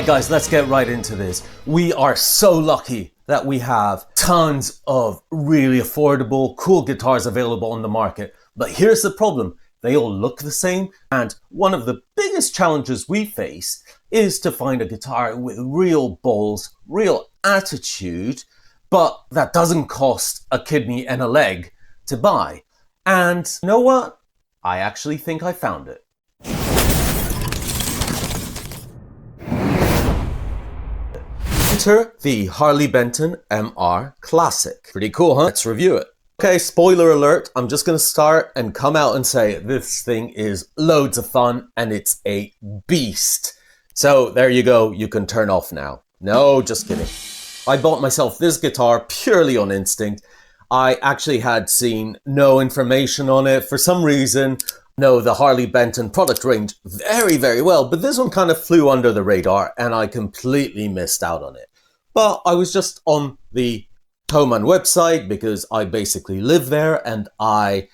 Alright guys, let's get right into this. We are so lucky that we have tons of really affordable, cool guitars available on the market. But here's the problem. They all look the same, and one of the biggest challenges we face is to find a guitar with real balls, real attitude, but that doesn't cost a kidney and a leg to buy. And you know what? I actually think I found it. Enter the Harley Benton MR Classic. Pretty cool, huh? Let's review it. Okay, spoiler alert, I'm just going to start and come out and say this thing is loads of fun and it's a beast. So there you go, you can turn off now. No, just kidding. I bought myself this guitar purely on instinct. I actually had seen no information on it. For some reason, know the Harley Benton product range very, very well, but this one kind of flew under the radar and I completely missed out on it. But I was just on the Thomann website because I basically live there, and I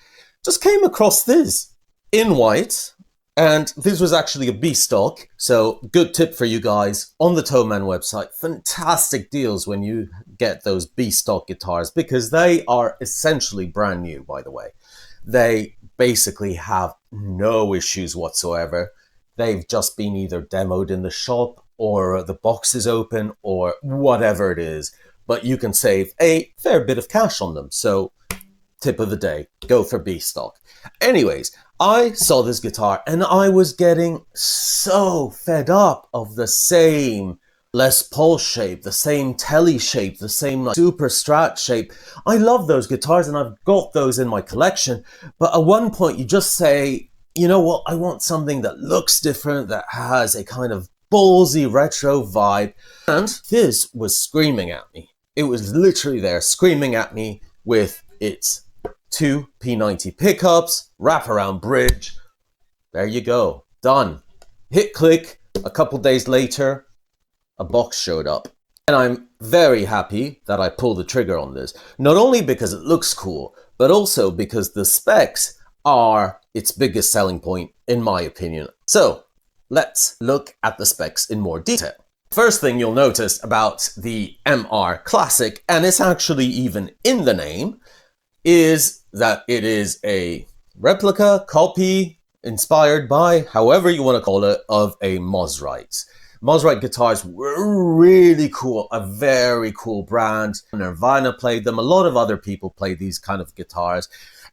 just came across this in white, and this was actually a B stock. So good tip for you guys on the Thomann website. Fantastic deals when you get those B stock guitars because they are essentially brand new, by the way. They basically have no issues whatsoever. They've just been either demoed in the shop or the box is open or whatever it is. But you can save a fair bit of cash on them. So tip of the day, go for B stock. Anyways, I saw this guitar and I was getting so fed up of the same Les Paul shape, the same Telly shape, the same like Super Strat shape. I love those guitars and I've got those in my collection. But at one point you just say, you know what, I want something that looks different, that has a kind of ballsy retro vibe. And this was screaming at me. It was literally there screaming at me with its two P90 pickups, wraparound bridge. There you go, done. Hit click, a couple days later, a box showed up. And I'm very happy that I pulled the trigger on this. Not only because it looks cool, but also because the specs are its biggest selling point, in my opinion. So let's look at the specs in more detail. First thing you'll notice about the MR Classic, and it's actually even in the name, is that it is a replica, copy, inspired by, however you want to call it, of a Mosrite. Mosrite guitars were really cool, a very cool brand. Nirvana played them, a lot of other people play these kind of guitars,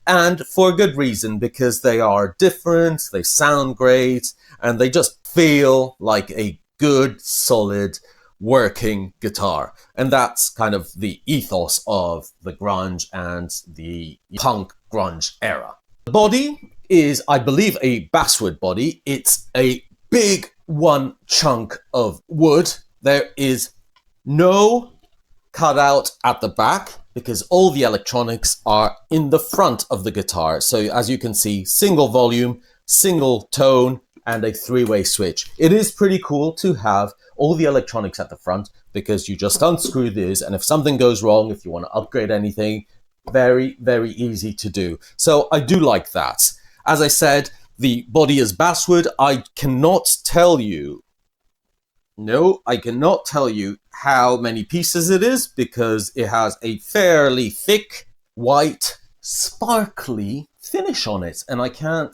and for a good reason, because they are different, they sound great, and they just feel like a good, solid, working guitar. And that's kind of the ethos of the grunge and the punk grunge era. The body is, I believe, a basswood body. It's a big one chunk of wood. There is no cutout at the back because all the electronics are in the front of the guitar. So as you can see, single volume, single tone, and a three-way switch. It is pretty cool to have all the electronics at the front because you just unscrew this, and if something goes wrong, if you want to upgrade anything, very, very easy to do. So I do like that. As I said, the body is basswood. I cannot tell you how many pieces it is because it has a fairly thick, white, sparkly finish on it, and I can't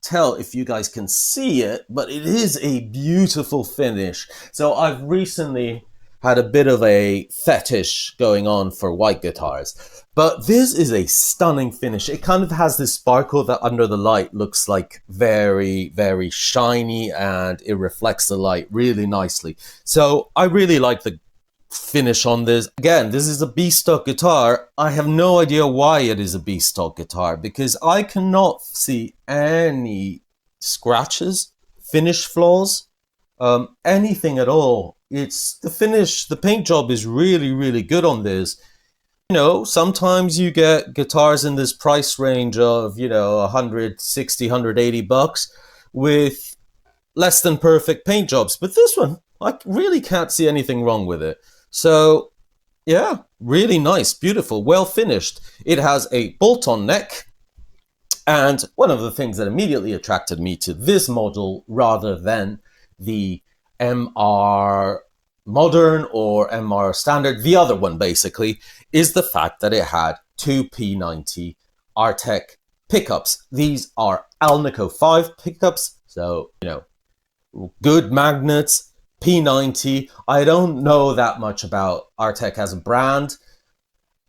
tell if you guys can see it, but it is a beautiful finish. So I've recently had a bit of a fetish going on for white guitars, but this is a stunning finish. It kind of has this sparkle that under the light looks like very, very shiny, and it reflects the light really nicely. So I really like the finish on this. Again, this is a B stock guitar. I have no idea why it is a B stock guitar because I cannot see any scratches, finish flaws, anything at all. It's the finish, the paint job is really, really good on this. You know, sometimes you get guitars in this price range of, you know, 160, 180 bucks with less than perfect paint jobs, but this one, I really can't see anything wrong with it. So yeah, really nice, beautiful, well finished. It has a bolt-on neck, and one of the things that immediately attracted me to this model rather than the MR Modern or MR Standard, the other one basically, is the fact that it had two P90 Artec pickups. These are Alnico 5 pickups, so, good magnets, P90. I don't know that much about Artec as a brand.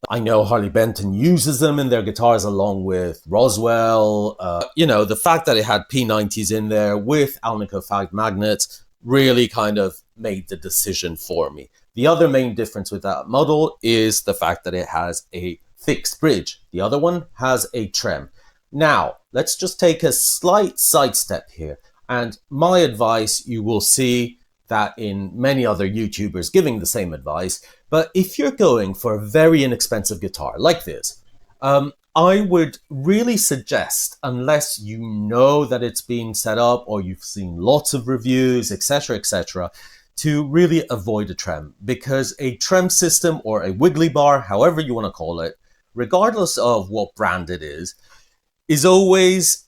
I know Harley Benton uses them in their guitars along with Roswell. The fact that it had P90s in there with Alnico 5 magnets really kind of made the decision for me. The other main difference with that model is the fact that it has a fixed bridge. The other one has a trem. Now, let's just take a slight sidestep here. And my advice, you will see that in many other YouTubers giving the same advice. But if you're going for a very inexpensive guitar like this, I would really suggest, unless you know that it's been set up or you've seen lots of reviews, etc., to really avoid a trem, because a trem system or a wiggly bar, however you want to call it, regardless of what brand it is always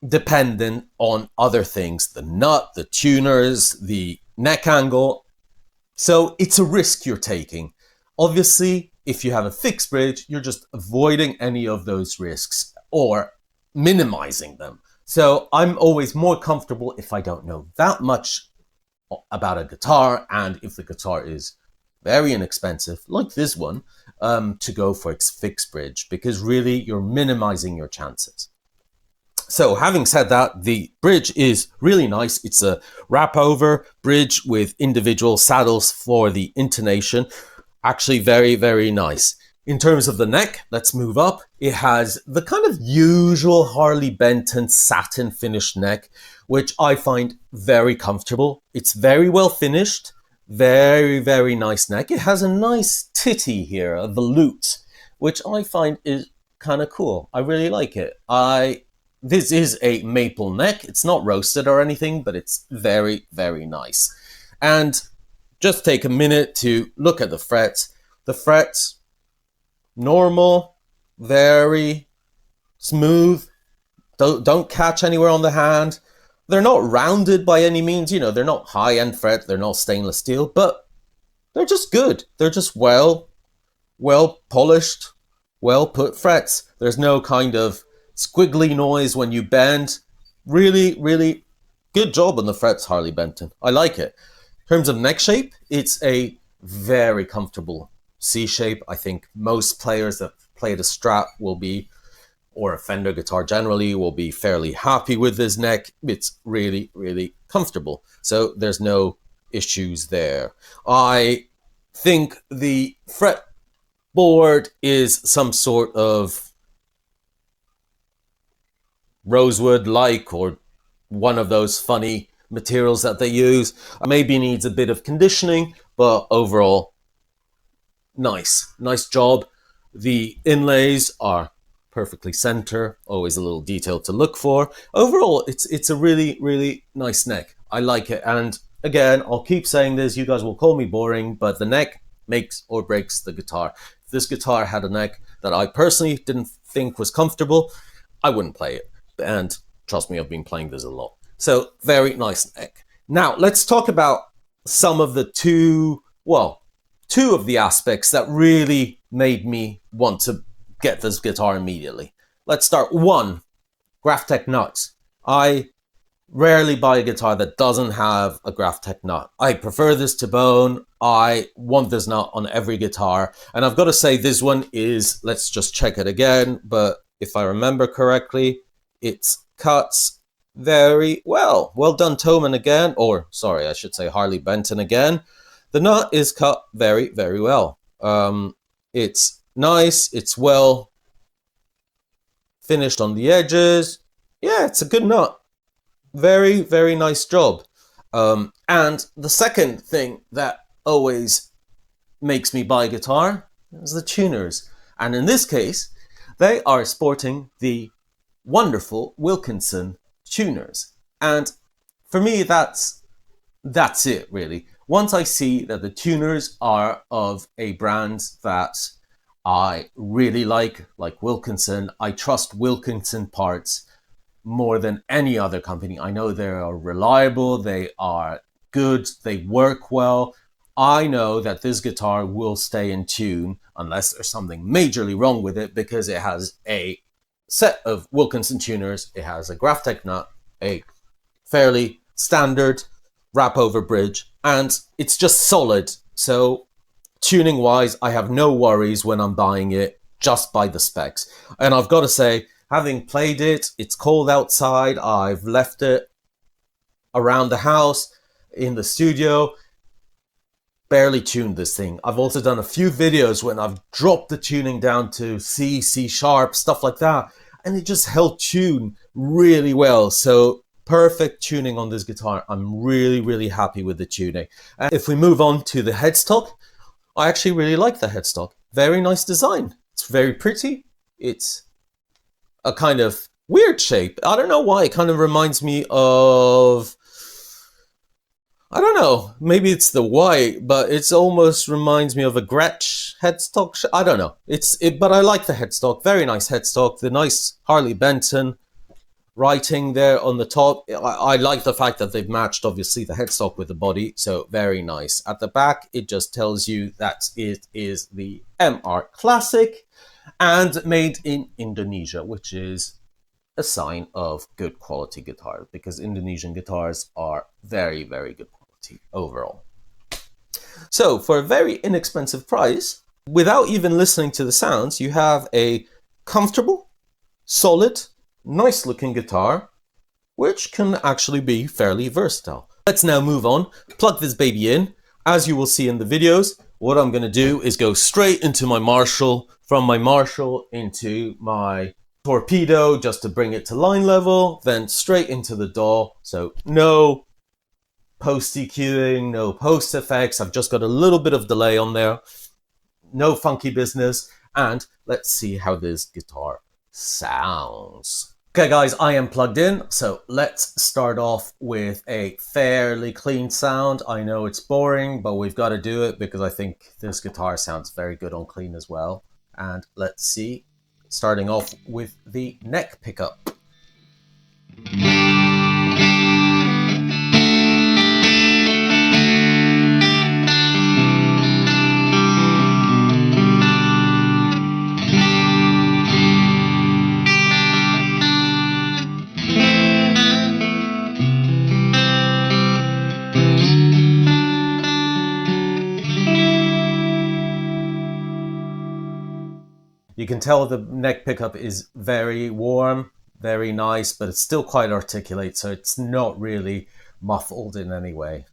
dependent on other things, the nut, the tuners, the neck angle. So it's a risk you're taking. Obviously, if you have a fixed bridge, you're just avoiding any of those risks or minimizing them. So I'm always more comfortable if I don't know that much about a guitar, and if the guitar is very inexpensive, like this one, to go for a fixed bridge, because really you're minimizing your chances. So having said that, the bridge is really nice. It's a wrap over bridge with individual saddles for the intonation. Actually very, very nice. In terms of the neck, let's move up. It has the kind of usual Harley Benton satin finished neck, which I find very comfortable. It's very well finished. Very, very nice neck. It has a nice titty here, a volute, which I find is kind of cool. I really like it. This is a maple neck. It's not roasted or anything, but it's very, very nice. And just take a minute to look at the frets. The frets, normal, very smooth, don't catch anywhere on the hand. They're not rounded by any means, they're not high-end fret, they're not stainless steel, but they're just good. They're just well polished, well put frets. There's no kind of squiggly noise when you bend. Really, really good job on the frets, Harley Benton. I like it. In terms of neck shape, it's a very comfortable C shape. I think most players that play the Strat will be, or a Fender guitar generally, will be fairly happy with this neck. It's really, really comfortable. So there's no issues there. I think the fretboard is some sort of rosewood-like or one of those funny materials that they use. Maybe needs a bit of conditioning, but overall, nice job. The inlays are perfectly center, always a little detail to look for. Overall, it's a really, really nice neck. I like it. And again, I'll keep saying this, you guys will call me boring, but the neck makes or breaks the guitar. If this guitar had a neck that I personally didn't think was comfortable, I wouldn't play it. And trust me, I've been playing this a lot. So very nice neck. Now let's talk about some of the two of the aspects that really made me want to get this guitar immediately. Let's start. One, Graphtec nuts. I rarely buy a guitar that doesn't have a Graphtec nut. I prefer this to bone. I want this nut on every guitar. And I've got to say this one is, let's just check it again, but if I remember correctly, it cuts very well. Well done, Toman again. Or, sorry, I should say Harley Benton again. The nut is cut very, very well. It's nice. It's well finished on the edges. Yeah, it's a good nut. Very, very nice job. And the second thing that always makes me buy a guitar is the tuners. And in this case, they are sporting the wonderful Wilkinson tuners. And for me, that's it, really. Once I see that the tuners are of a brand that I really like Wilkinson, I trust Wilkinson parts more than any other company. I know they are reliable, they are good, they work well. I know that this guitar will stay in tune unless there's something majorly wrong with it, because it has a set of Wilkinson tuners, it has a Graphtec nut, a fairly standard wrap over bridge, and it's just solid. So tuning wise, I have no worries when I'm buying it just by the specs. And I've got to say, having played it, it's cold outside, I've left it around the house, in the studio, barely tuned this thing. I've also done a few videos when I've dropped the tuning down to C, C sharp, stuff like that, and it just held tune really well. So perfect tuning on this guitar. I'm really, really happy with the tuning. And if we move on to the headstock, I actually really like the headstock. Very nice design. It's very pretty. It's a kind of weird shape. I don't know why. It kind of reminds me of, I don't know, maybe it's the white, but it almost reminds me of a Gretsch headstock. I don't know. But I like the headstock. Very nice headstock. The nice Harley Benton writing there on the top. I like the fact that they've matched, obviously, the headstock with the body. So very nice. At the back, it just tells you that it is the MR Classic and made in Indonesia, which is a sign of good quality guitar, because Indonesian guitars are very, very good quality overall. So for a very inexpensive price, without even listening to the sounds, you have a comfortable, solid, nice looking guitar, which can actually be fairly versatile. Let's now move on, plug this baby in. As you will see in the videos, what I'm going to do is go straight into my Marshall, from my Marshall into my Torpedo, just to bring it to line level, then straight into the DAW. So no post EQing, no post effects. I've just got a little bit of delay on there. No funky business. And let's see how this guitar sounds. Okay guys, I am plugged in, so let's start off with a fairly clean sound. I know it's boring, but we've got to do it because I think this guitar sounds very good on clean as well. And let's see, starting off with the neck pickup. You can tell the neck pickup is very warm, very nice, but it's still quite articulate, so it's not really muffled in any way.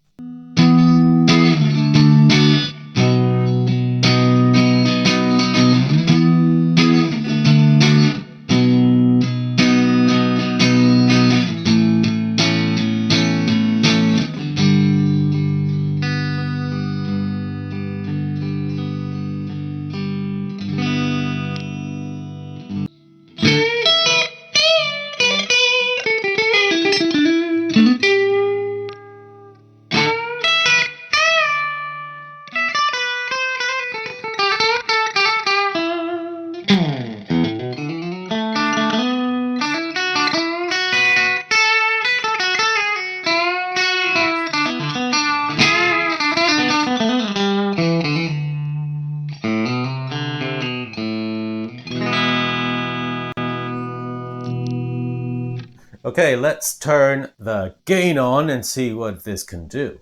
Okay, let's turn the gain on and see what this can do.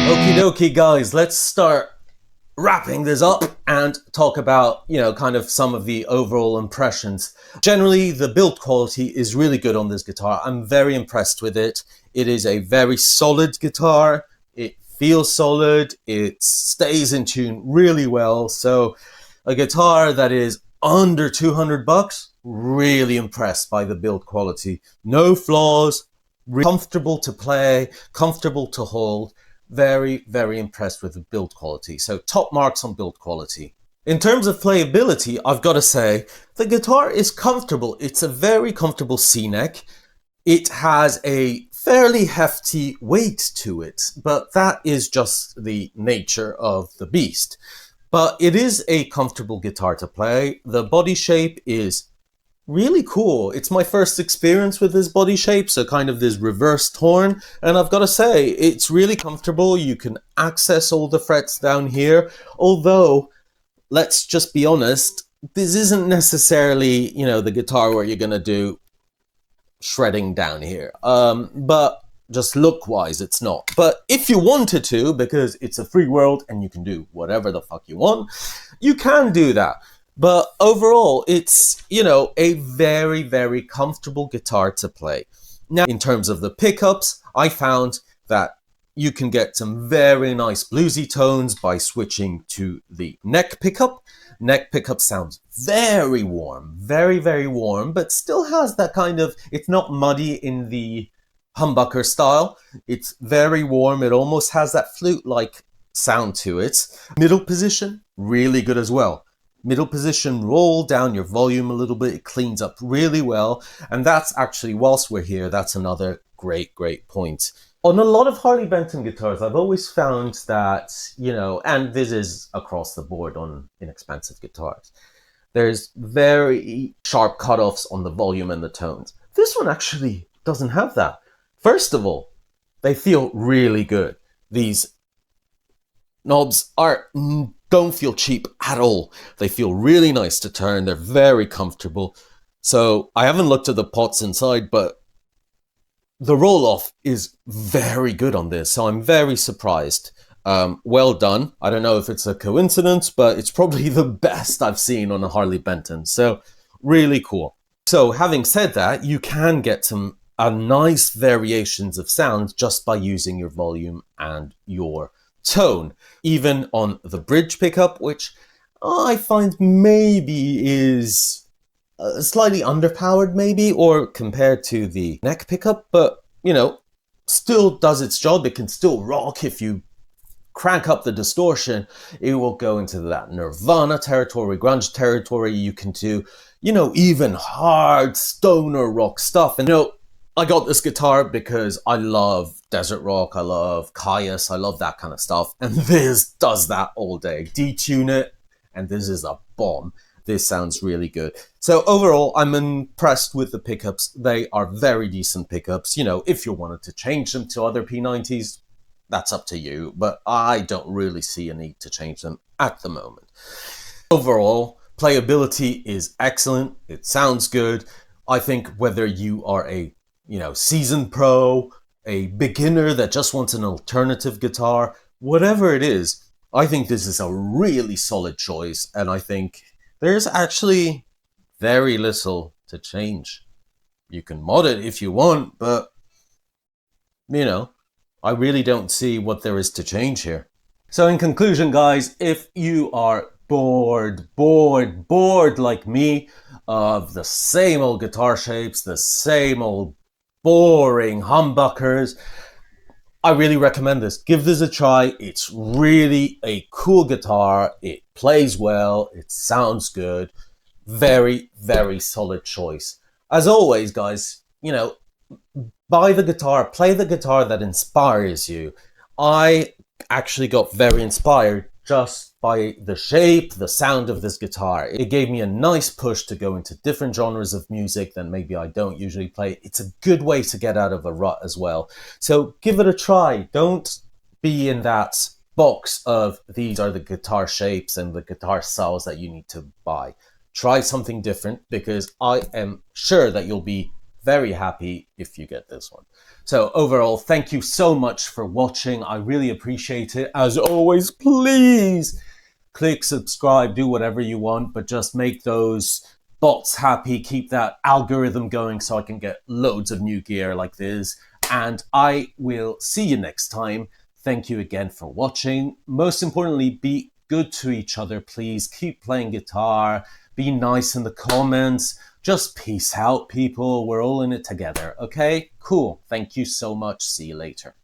Okie dokie guys, let's start wrapping this up and talk about, kind of some of the overall impressions. Generally, the build quality is really good on this guitar. I'm very impressed with it. It is a very solid guitar. It feels solid. It stays in tune really well. So a guitar that is under 200 bucks, really impressed by the build quality. No flaws, comfortable to play, comfortable to hold. Very, very impressed with the build quality. So top marks on build quality. In terms of playability, I've got to say, the guitar is comfortable. It's a very comfortable C-neck. It has a fairly hefty weight to it, but that is just the nature of the beast. But it is a comfortable guitar to play. The body shape is really cool. It's my first experience with this body shape, so kind of this reverse torn, and I've got to say, it's really comfortable. You can access all the frets down here, although, let's just be honest, this isn't necessarily, the guitar where you're going to do shredding down here. But just look-wise, it's not. But if you wanted to, because it's a free world and you can do whatever the fuck you want, you can do that. But overall, it's, a very, very comfortable guitar to play. Now, in terms of the pickups, I found that you can get some very nice bluesy tones by switching to the neck pickup. Neck pickup sounds very warm, very, very warm, but still has that kind of, it's not muddy in the humbucker style. It's very warm. It almost has that flute-like sound to it. Middle position, really good as well. Middle position, roll down your volume a little bit. It cleans up really well. And that's actually, whilst we're here, that's another great, great point. On a lot of Harley Benton guitars, I've always found that, and this is across the board on inexpensive guitars, there's very sharp cutoffs on the volume and the tones. This one actually doesn't have that. First of all, they feel really good. These knobs don't feel cheap at all. They feel really nice to turn. They're very comfortable. So I haven't looked at the pots inside, but the roll-off is very good on this, so I'm very surprised. Well done. I don't know if it's a coincidence, but it's probably the best I've seen on a Harley Benton, so really cool. So having said that, you can get some nice variations of sound just by using your volume and your tone. Even on the bridge pickup, which I find maybe is slightly underpowered maybe, or compared to the neck pickup, but still does its job. It can still rock. If you crank up the distortion, it will go into that Nirvana territory, grunge territory. You can do, even hard stoner rock stuff. And I got this guitar because I love desert rock, I love Caius, I love that kind of stuff, and this does that all day. Detune it, and this is a bomb. This sounds really good. So overall, I'm impressed with the pickups. They are very decent pickups. If you wanted to change them to other P90s, that's up to you. But I don't really see a need to change them at the moment. Overall, playability is excellent. It sounds good. I think whether you are a seasoned pro, a beginner that just wants an alternative guitar, whatever it is, I think this is a really solid choice. And I think there's actually very little to change. You can mod it if you want, but, I really don't see what there is to change here. So in conclusion, guys, if you are bored like me of the same old guitar shapes, the same old boring humbuckers, I really recommend this. Give this a try. It's really a cool guitar. It plays well. It sounds good. Very, very solid choice. As always, guys, buy the guitar, play the guitar that inspires you. I actually got very inspired just by the shape, the sound of this guitar. It gave me a nice push to go into different genres of music that maybe I don't usually play. It's a good way to get out of a rut as well. So give it a try. Don't be in that box of these are the guitar shapes and the guitar styles that you need to buy. Try something different, because I am sure that you'll be very happy if you get this one. So overall, thank you so much for watching. I really appreciate it. As always, please click subscribe, do whatever you want, but just make those bots happy. Keep that algorithm going so I can get loads of new gear like this. And I will see you next time. Thank you again for watching. Most importantly, be good to each other, please. Keep playing guitar. Be nice in the comments. Just peace out, people. We're all in it together, okay? Cool. Thank you so much. See you later.